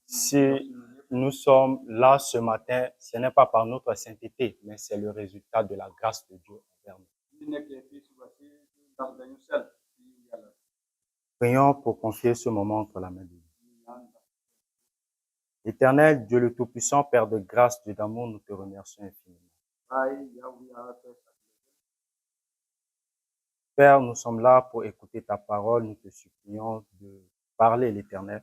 Si nous sommes là ce matin, ce n'est pas par notre sainteté, mais c'est le résultat de la grâce de Dieu envers nous. Prions pour confier ce moment entre la main de Dieu. Éternel Dieu le Tout-Puissant, Père de grâce, Dieu d'amour, nous te remercions infiniment. Père, nous sommes là pour écouter ta parole. Nous te supplions de parler l'Éternel.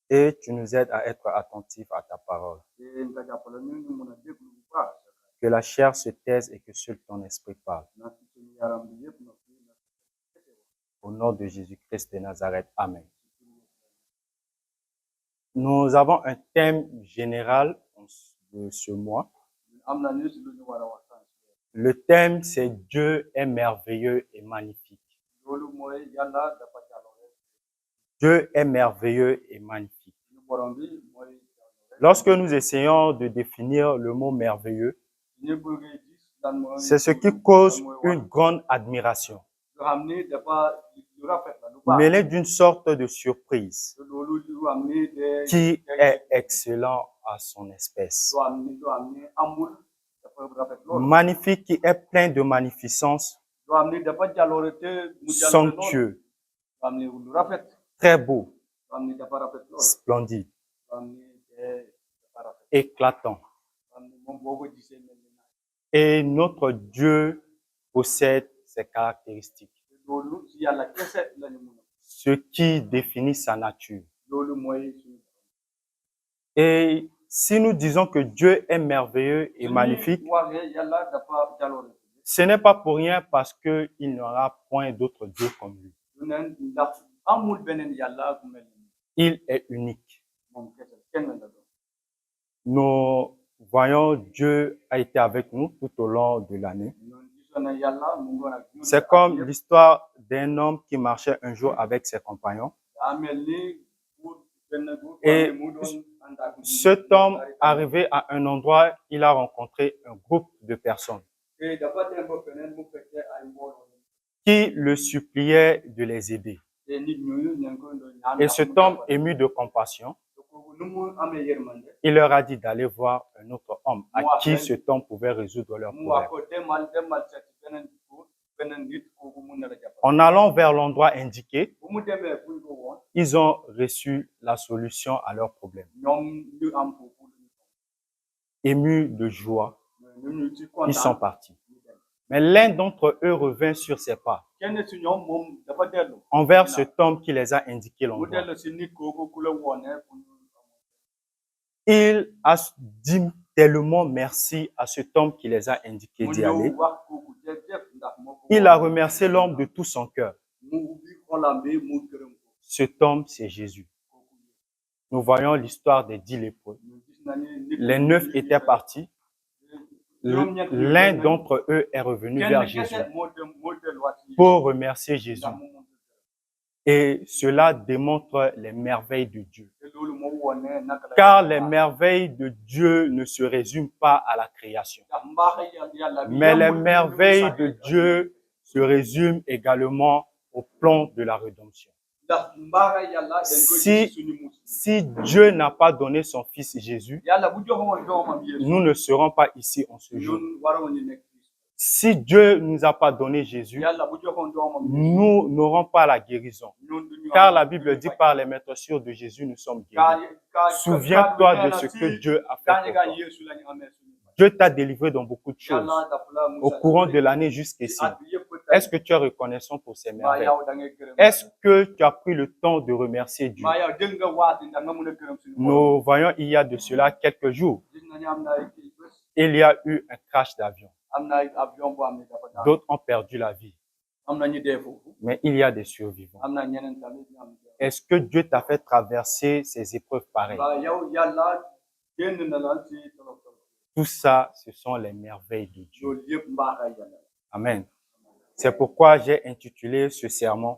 Et tu nous aides à être attentifs à ta parole. Que la chair se taise et que seul ton esprit parle. Au nom de Jésus-Christ de Nazareth. Amen. Nous avons un thème général de ce mois. Le thème, c'est Dieu est merveilleux et magnifique. Dieu est merveilleux et magnifique. Lorsque nous essayons de définir le mot merveilleux, c'est ce qui cause une grande admiration, mêlée d'une sorte de surprise, qui est excellent à son espèce. Magnifique, qui est plein de magnificence, somptueux, très beau, splendide, éclatant. Et notre Dieu possède ces caractéristiques, ce qui définit sa nature. Et si nous disons que Dieu est merveilleux et magnifique, ce n'est pas pour rien parce qu'il n'y aura point d'autre Dieu comme lui. Il est unique. Nous voyons Dieu a été avec nous tout au long de l'année. C'est comme l'histoire d'un homme qui marchait un jour avec ses compagnons. Et cet homme, arrivé à un endroit, il a rencontré un groupe de personnes qui le suppliaient de les aider. Et cet homme, ému de compassion, il leur a dit d'aller voir un autre homme à qui cet homme pouvait résoudre leurs problèmes. En allant vers l'endroit indiqué, ils ont reçu la solution à leurs problèmes. Émus de joie, ils sont partis. Mais l'un d'entre eux revint sur ses pas envers cet homme qui les a indiqué l'endroit. Il a dit tellement merci à cet homme qui les a indiqués d'y aller. Il a remercié l'homme de tout son cœur. Cet homme, c'est Jésus. Nous voyons l'histoire des 10 lépreux. Les 9 étaient partis. L'un d'entre eux est revenu vers Jésus pour remercier Jésus. Et cela démontre les merveilles de Dieu. Car les merveilles de Dieu ne se résument pas à la création. Mais les merveilles de Dieu se résument également au plan de la rédemption. Si Dieu n'a pas donné son fils Jésus, nous ne serons pas ici en ce jour. Si Dieu ne nous a pas donné Jésus, nous n'aurons pas la guérison. Car la Bible dit par les meurtrissures de Jésus, nous sommes guéris. Souviens-toi de ce que Dieu a fait pour toi. Dieu t'a délivré dans beaucoup de choses au courant de l'année jusqu'ici. Est-ce que tu es reconnaissant pour ces merveilles? Est-ce que tu as pris le temps de remercier Dieu? Nous voyons il y a de cela quelques jours, il y a eu un crash d'avion. D'autres ont perdu la vie. Mais il y a des survivants. Est-ce que Dieu t'a fait traverser ces épreuves pareilles? Tout ça, ce sont les merveilles de Dieu. Amen. C'est pourquoi j'ai intitulé ce sermon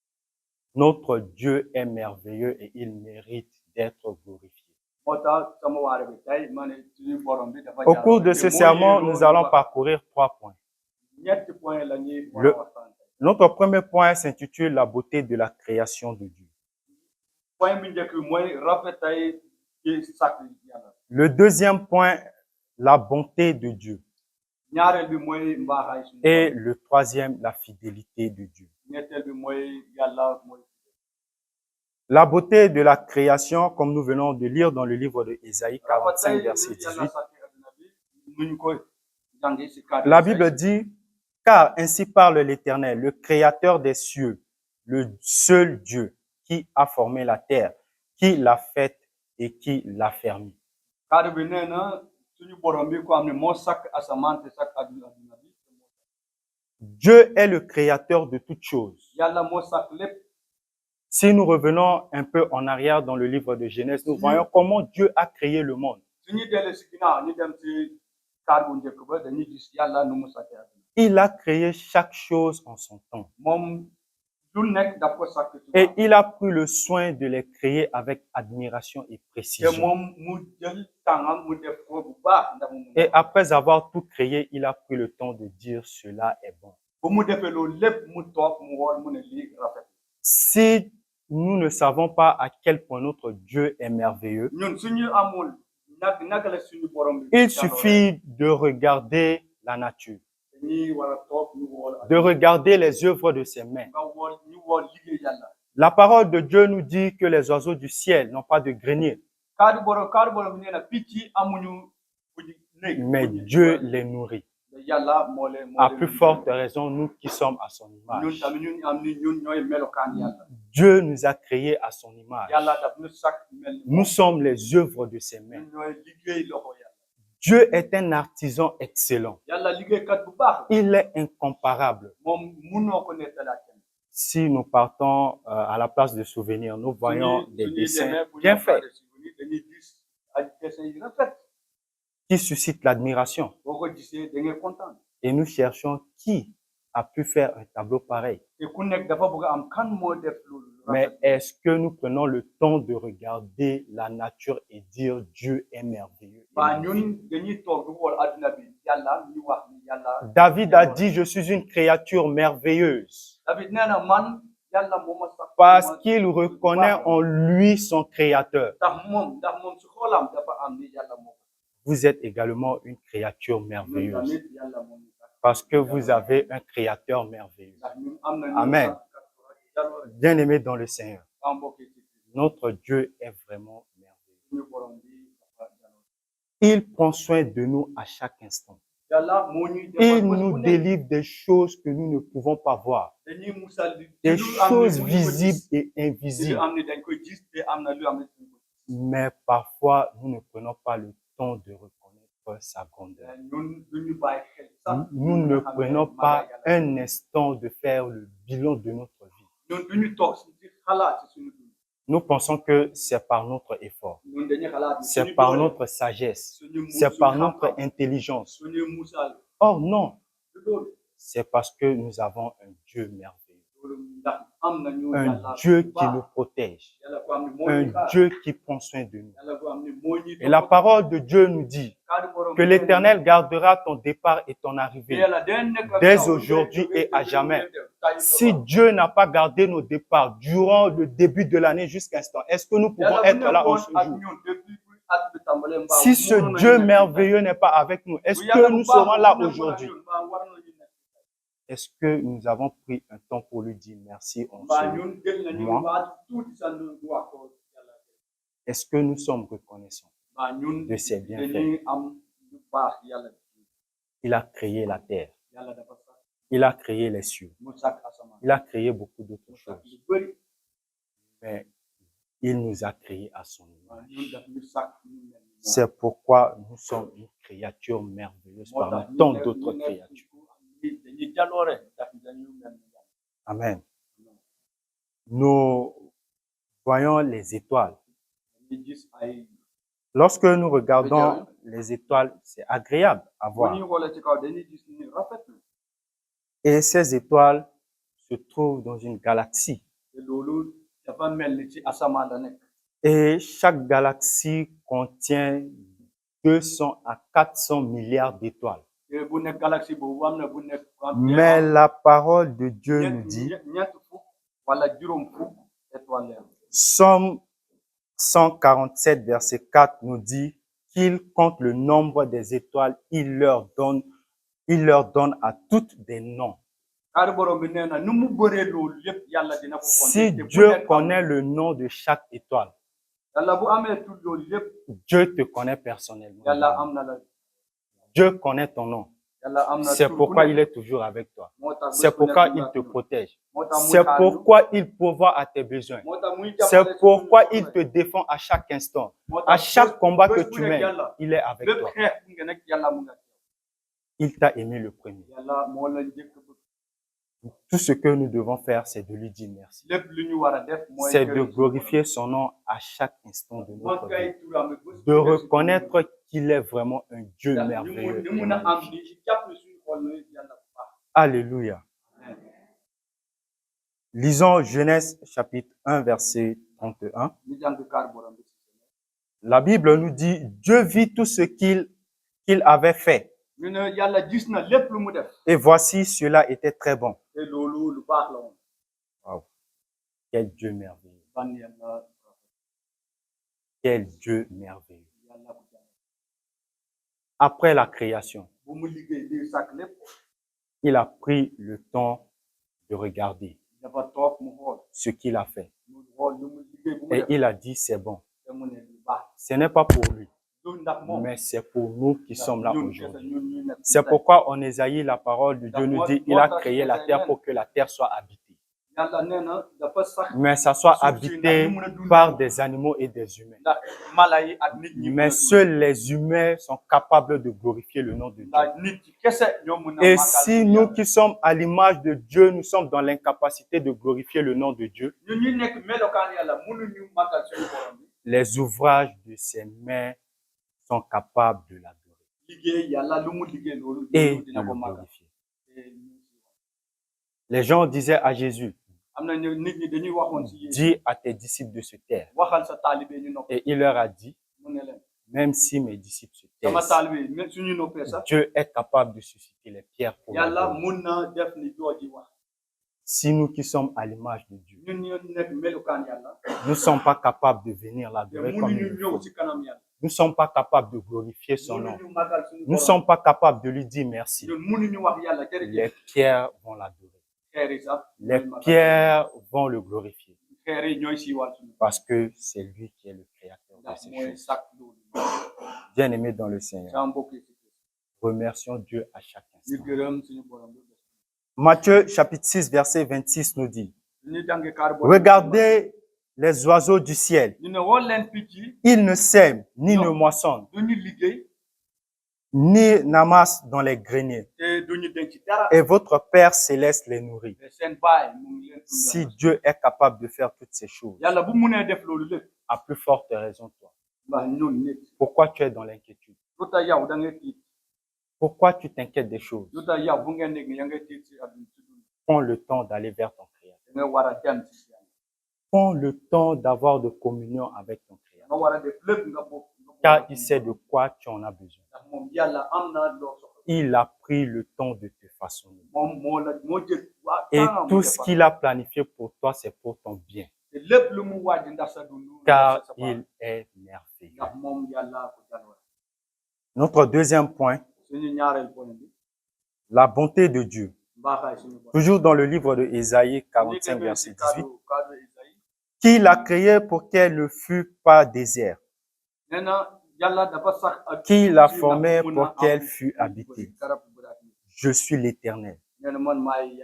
« Notre Dieu est merveilleux et il mérite d'être glorifié ». Au cours de ce sermon, nous allons parcourir 3 points. Notre premier point s'intitule la beauté de la création de Dieu. Le deuxième point, la bonté de Dieu. Et le troisième, la fidélité de Dieu. La beauté de la création, comme nous venons de lire dans le livre de Ésaïe 45, verset 18. La Bible dit, car ainsi parle l'Éternel, le Créateur des cieux, le seul Dieu qui a formé la terre, qui l'a faite et qui l'a fermée. Dieu est le créateur de toutes choses. Si nous revenons un peu en arrière dans le livre de Genèse, nous voyons comment Dieu a créé le monde. Il a créé chaque chose en son temps. Et il a pris le soin de les créer avec admiration et précision. Et après avoir tout créé, il a pris le temps de dire cela est bon. Si nous ne savons pas à quel point notre Dieu est merveilleux, il suffit de regarder la nature, de regarder les œuvres de ses mains. La parole de Dieu nous dit que les oiseaux du ciel n'ont pas de grenier, mais Dieu les nourrit. À plus forte raison, nous qui sommes à son image. Dieu nous a créés à son image. Nous sommes les œuvres de ses mains. Dieu est un artisan excellent. Il est incomparable. Si nous partons à la place de souvenirs, nous voyons des dessins bien faits qui suscitent l'admiration. Et nous cherchons qui a pu faire un tableau pareil. Mais est-ce que nous prenons le temps de regarder la nature et dire Dieu est merveilleux? David a dit, je suis une créature merveilleuse. Parce qu'il reconnaît en lui son créateur. Vous êtes également une créature merveilleuse. Parce que vous avez un créateur merveilleux. Amen. Bien-aimés dans le Seigneur, notre Dieu est vraiment merveilleux. Il prend soin de nous à chaque instant. Il nous délivre des choses que nous ne pouvons pas voir. Des choses visibles et invisibles. Mais parfois, nous ne prenons pas le temps de reconnaître sa grandeur. Nous ne prenons pas un instant de faire le bilan de notre vie. Nous pensons que c'est par notre effort, c'est par notre sagesse, c'est par notre intelligence. Or non, c'est parce que nous avons un Dieu merveilleux, un Dieu qui nous protège, un Dieu qui prend soin de nous. Et la parole de Dieu nous dit que l'Éternel gardera ton départ et ton arrivée dès aujourd'hui et à jamais. Si Dieu n'a pas gardé nos départs durant le début de l'année jusqu'à l'instant, est-ce que nous pouvons être là en ce jour? Si ce Dieu merveilleux n'est pas avec nous, est-ce que nous serons là aujourd'hui? Est-ce que nous avons pris un temps pour lui dire merci en ce mois? Est-ce que nous sommes reconnaissants de ses bienfaits? Il a créé la terre. Il a créé les cieux. Il a créé beaucoup d'autres choses. Mais il nous a créés à son image. C'est pourquoi nous sommes une créature merveilleuse parmi tant d'autres créatures. Amen. Nous voyons les étoiles. Lorsque nous regardons les étoiles, c'est agréable à voir. Et ces étoiles se trouvent dans une galaxie. Et chaque galaxie contient 200 à 400 milliards d'étoiles. Mais la parole de Dieu nous dit, Somme 147, verset 4 nous dit qu'il compte le nombre des étoiles, il leur donne à toutes des noms. Si Dieu connaît le nom de chaque étoile, Dieu te connaît personnellement. Dieu connaît ton nom. C'est pourquoi il est toujours avec toi. C'est pourquoi il te protège. C'est pourquoi il pourvoit à tes besoins. C'est pourquoi il te défend à chaque instant. À chaque combat que tu mènes, il est avec toi. Il t'a aimé le premier. Tout ce que nous devons faire, c'est de lui dire merci. C'est de glorifier son nom à chaque instant de notre vie. De reconnaître qu'il est vraiment un Dieu merveilleux. Alléluia. Lisons Genèse chapitre 1, verset 31. La Bible nous dit, Dieu vit tout ce qu'il avait fait. Et voici, cela était très bon. Wow. Quel Dieu merveilleux. Quel Dieu merveilleux. Après la création, il a pris le temps de regarder ce qu'il a fait. Et il a dit, c'est bon. Ce n'est pas pour lui, mais c'est pour nous qui sommes là aujourd'hui. C'est pourquoi en Ésaïe, la parole de Dieu nous dit, il a créé la terre pour que la terre soit habitée. Mais ça soit habité par des animaux et des humains. Mais seuls les humains sont capables de glorifier le nom de Dieu. Et si nous qui sommes à l'image de Dieu, nous sommes dans l'incapacité de glorifier le nom de Dieu, les ouvrages de ses mains sont capables de l'adorer et de le glorifier. Les gens disaient à Jésus, dis à tes disciples de se taire. Et il leur a dit, même si mes disciples se taisent, Dieu est capable de susciter les pierres pour l'adorer. Si nous qui sommes à l'image de Dieu, nous ne sommes pas capables de venir l'adorer comme il le faut. Nous ne sommes pas capables de glorifier son nom. Nous ne sommes pas capables de lui dire merci. Les pierres vont l'adorer. Les pierres vont le glorifier. Parce que c'est lui qui est le créateur de ces choses. Bien-aimés dans le Seigneur, remercions Dieu à chaque instant. Matthieu chapitre 6, verset 26 nous dit, regardez les oiseaux du ciel. Ils ne sèment, ni ne moissonnent, ni n'amassent dans les greniers. Et votre Père céleste les nourrit. Si Dieu est capable de faire toutes ces choses, à plus forte raison toi. Pourquoi tu es dans l'inquiétude? Pourquoi tu t'inquiètes des choses? Prends le temps d'aller vers ton Créateur. Prends le temps d'avoir de communion avec ton Créateur. Car il sait de quoi tu en as besoin. Il a pris le temps de te façonner. Et tout ce qu'il a planifié pour toi, c'est pour ton bien. Car il est merveilleux. Notre deuxième point, la bonté de Dieu. Toujours dans le livre de Ésaïe 45, verset 18. Qui l'a créé pour qu'elle ne fût pas désert. Qui l'a formée pour qu'elle fût habitée. Je suis l'Éternel.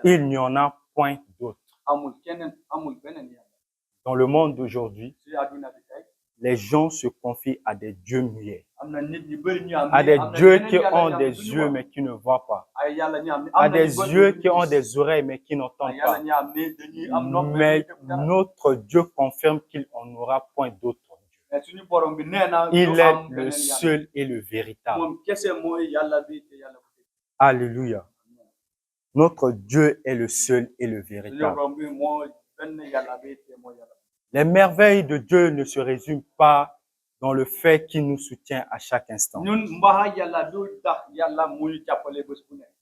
Il n'y en a point d'autre. Dans le monde d'aujourd'hui, les gens se confient à des dieux muets, à des dieux qui ont des yeux mais qui ne voient pas, à des yeux qui ont des oreilles mais qui n'entendent pas. Mais notre Dieu confirme qu'il n'en aura point d'autre Dieu. Il est le seul et le véritable. Alléluia. Notre Dieu est le seul et le véritable. Les merveilles de Dieu ne se résument pas dans le fait qu'il nous soutient à chaque instant.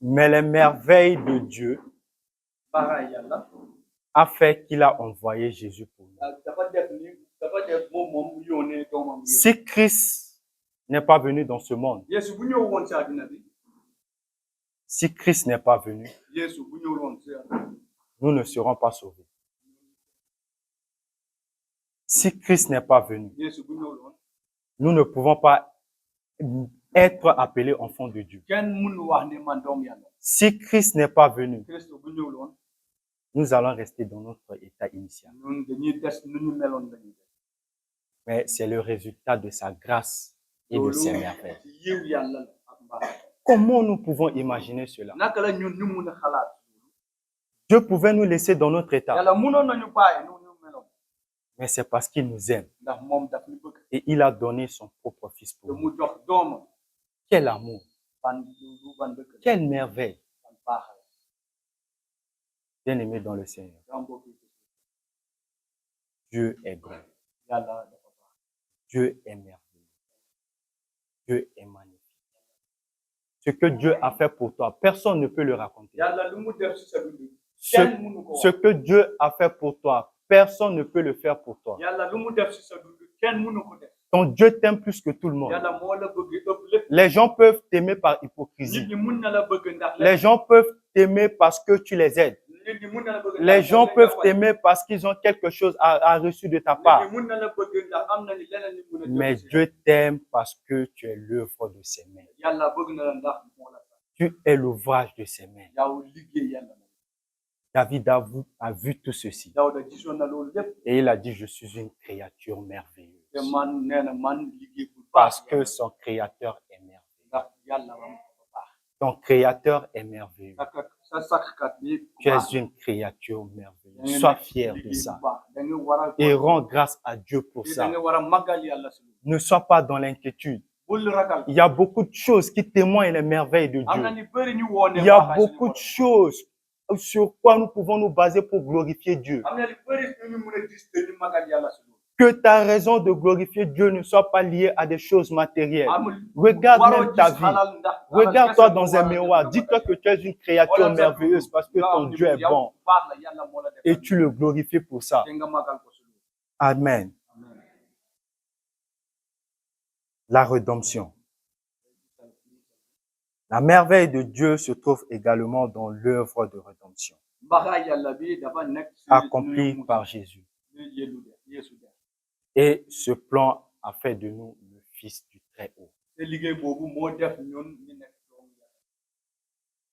Mais les merveilles de Dieu a fait qu'il a envoyé Jésus pour nous. Si Christ n'est pas venu dans ce monde, si Christ n'est pas venu, nous ne serons pas sauvés. Si Christ n'est pas venu, nous ne pouvons pas être appelés enfants de Dieu. Si Christ n'est pas venu, nous allons rester dans notre état initial. Mais c'est le résultat de sa grâce et de ses merveilles. Comment nous pouvons imaginer cela? Dieu pouvait nous laisser dans notre état. Mais c'est parce qu'il nous aime. Et il a donné son propre fils pour nous. Quel amour. Quelle merveille. Bien-aimé dans le Seigneur. Dieu est grand. Dieu est merveilleux. Dieu est magnifique. Ce que Dieu a fait pour toi, personne ne peut le raconter. Ce que Dieu a fait pour toi, personne ne peut le faire pour toi. Ton Dieu t'aime plus que tout le monde. Les gens peuvent t'aimer par hypocrisie. Les gens peuvent t'aimer parce que tu les aides. Les gens peuvent t'aimer parce qu'ils ont quelque chose à reçu de ta part. Mais Dieu t'aime parce que tu es l'œuvre de ses mains. Tu es l'ouvrage de ses mains. David a vu tout ceci. Et il a dit, je suis une créature merveilleuse. Parce que son créateur est merveilleux. Ton créateur est merveilleux. Tu es une créature merveilleuse. Sois fier de ça. Et rends grâce à Dieu pour ça. Ne sois pas dans l'inquiétude. Il y a beaucoup de choses qui témoignent les merveilles de Dieu. Il y a beaucoup de choses sur quoi nous pouvons nous baser pour glorifier Dieu. Que ta raison de glorifier Dieu ne soit pas liée à des choses matérielles. Regarde même ta vie. Regarde-toi dans un miroir. Dis-toi que tu es une créature merveilleuse parce que ton Dieu est bon. Et tu le glorifies pour ça. Amen. La rédemption. La merveille de Dieu se trouve également dans l'œuvre de rédemption accomplie par Jésus. Et ce plan a fait de nous le Fils du Très-Haut.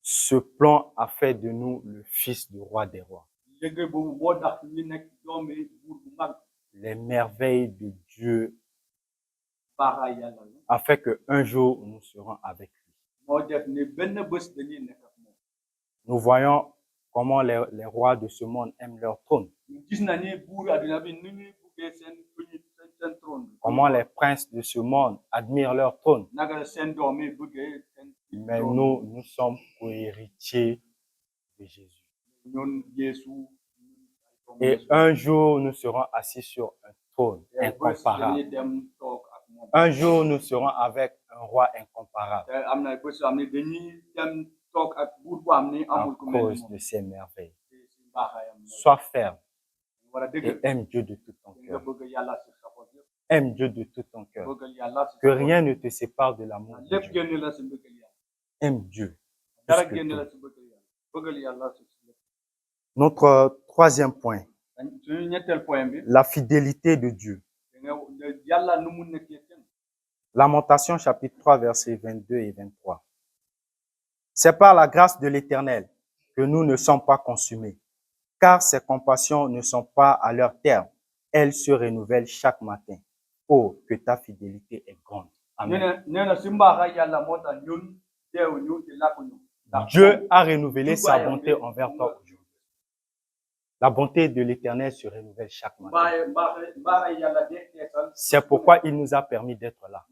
Ce plan a fait de nous le Fils du Roi des Rois. Les merveilles de Dieu a fait qu'un jour nous serons avec lui. Nous voyons comment les rois de ce monde aiment leur trône. Comment les princes de ce monde admirent leur trône. Mais nous sommes co-héritiers de Jésus. Et un jour, nous serons assis sur un trône incomparable. Un jour, nous serons avec un roi incomparable. À cause de ses merveilles. Sois ferme et aime Dieu de tout ton cœur. Aime Dieu de tout ton cœur. Que rien ne te sépare de l'amour de Dieu. Aime Dieu. Notre troisième point. La fidélité de Dieu. Lamentation chapitre 3 versets 22 et 23. C'est par la grâce de l'Éternel que nous ne sommes pas consumés, car ses compassions ne sont pas à leur terme. Elles se renouvellent chaque matin. Oh, que ta fidélité est grande. Amen. Dieu a renouvelé sa bonté envers toi aujourd'hui. La bonté de l'Éternel se renouvelle chaque matin. C'est pourquoi il nous a permis d'être là.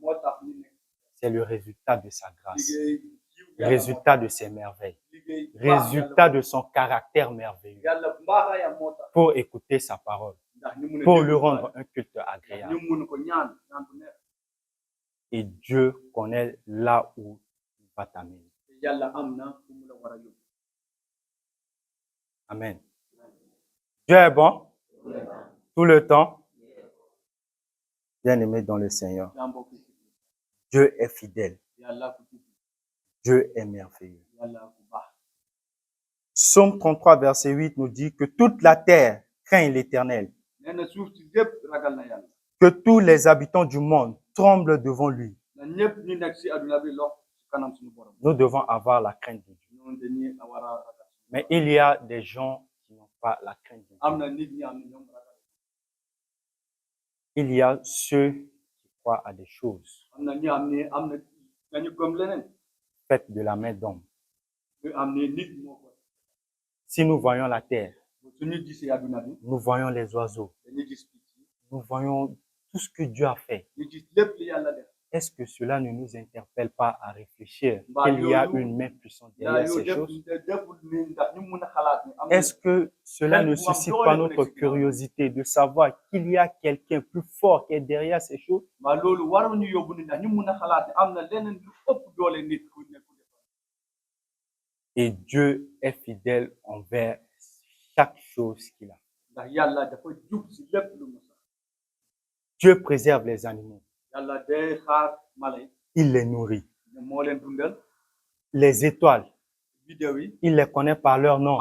C'est le résultat de sa grâce. Résultat de ses merveilles. Résultat de son caractère merveilleux. Pour écouter sa parole. Pour lui rendre un culte agréable. Et Dieu connaît là où il va t'amener. Amen. Dieu est bon tout le temps. Bien-aimé dans le Seigneur. Dieu est fidèle. Dieu est merveilleux. Psaume 33, verset 8 nous dit que toute la terre craint l'Éternel. Que tous les habitants du monde tremblent devant lui. Nous devons avoir la crainte de Dieu. Mais il y a des gens qui n'ont pas la crainte de Dieu. Il y a ceux qui croient à des choses faites de la main d'homme. Si nous voyons la terre, nous voyons les oiseaux, nous voyons tout ce que Dieu a fait. Est-ce que cela ne nous interpelle pas à réfléchir qu'il y a une main puissante derrière ces choses? Est-ce que cela ne suscite pas notre curiosité de savoir qu'il y a quelqu'un plus fort qui est derrière ces choses? Et Dieu est fidèle envers chaque chose qu'il a. Dieu préserve les animaux. Il les nourrit. Les étoiles, il les connaît par leur nom.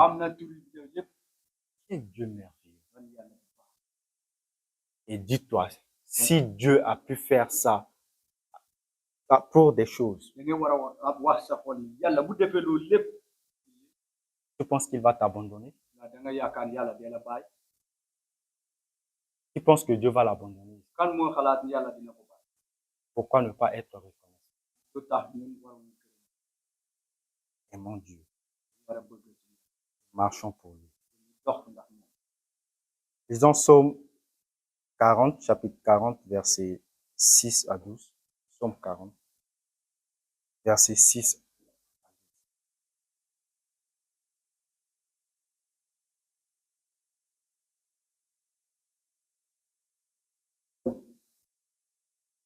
Quel Dieu merveilleux. Et dis-toi, si Dieu a pu faire ça pour des choses, tu penses qu'il va t'abandonner? Tu penses que Dieu va l'abandonner? Pourquoi ne pas être reconnaissant? Aimons Dieu. Marchons pour lui. Lisons Psaume 40, chapitre 40, versets 6 à 12. Psaume 40, verset 6.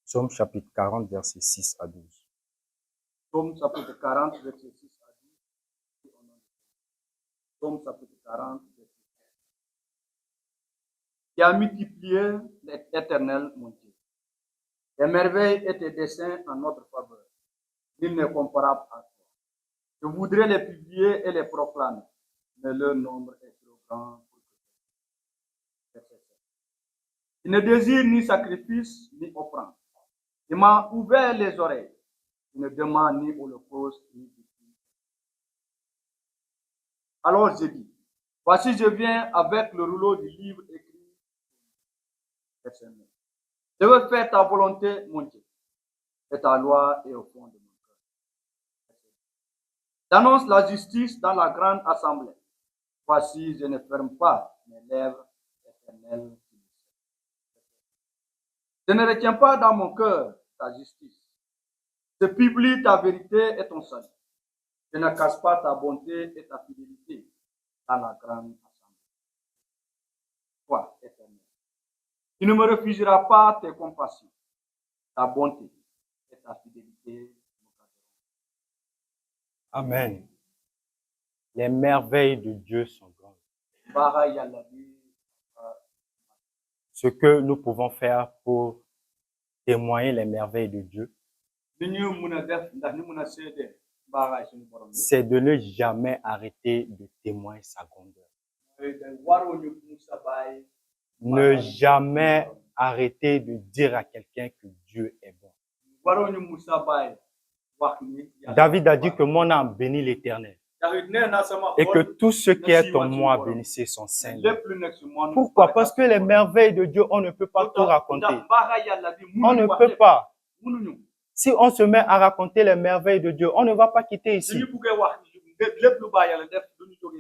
Psaume chapitre 40, verset 6 à 12. Psaume chapitre 40, verset 6 à 12. Psaume chapitre 40, verset 6. Qui a multiplié l'Éternel, mon Dieu. Tes merveilles et tes desseins en notre faveur. Nul n'est comparable à toi. Je voudrais les publier et les proclamer, mais leur nombre est trop grand pour que. Il ne désire ni sacrifice ni offrande. Il m'a ouvert les oreilles. Il ne demande ni holocauste ni victime. Alors j'ai dit, voici je viens avec le rouleau du livre écrit. Je veux faire ta volonté, mon Dieu, et ta loi est au fond de mon cœur. J'annonce la justice dans la grande assemblée. Voici, je ne ferme pas mes lèvres éternelles. Je ne retiens pas dans mon cœur ta justice. Je publie ta vérité et ton salut. Je ne cache pas ta bonté et ta fidélité dans la grande assemblée. Toi, éternel. Tu ne me refuseras pas tes compassions, ta bonté et ta fidélité. Amen. Les merveilles de Dieu sont grandes. Ce que nous pouvons faire pour témoigner les merveilles de Dieu, c'est de ne jamais arrêter de témoigner sa grandeur. Ne jamais arrêter de dire à quelqu'un que Dieu est bon. David a dit que mon âme bénit l'Éternel et que tout ce qui est en moi bénissait son Seigneur. Pourquoi? Parce que les merveilles de Dieu, on ne peut pas tout raconter. On ne peut pas. Si on se met à raconter les merveilles de Dieu, on ne va pas quitter ici.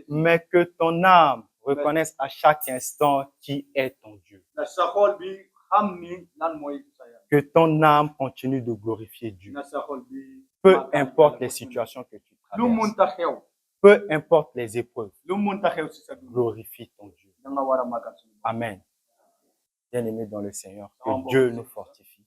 Mais que ton âme reconnaisse à chaque instant qui est ton Dieu. Que ton âme continue de glorifier Dieu. Peu importe les situations que tu traverses. Peu importe les épreuves. Glorifie ton Dieu. Amen. Bien-aimés dans le Seigneur, que Dieu nous fortifie.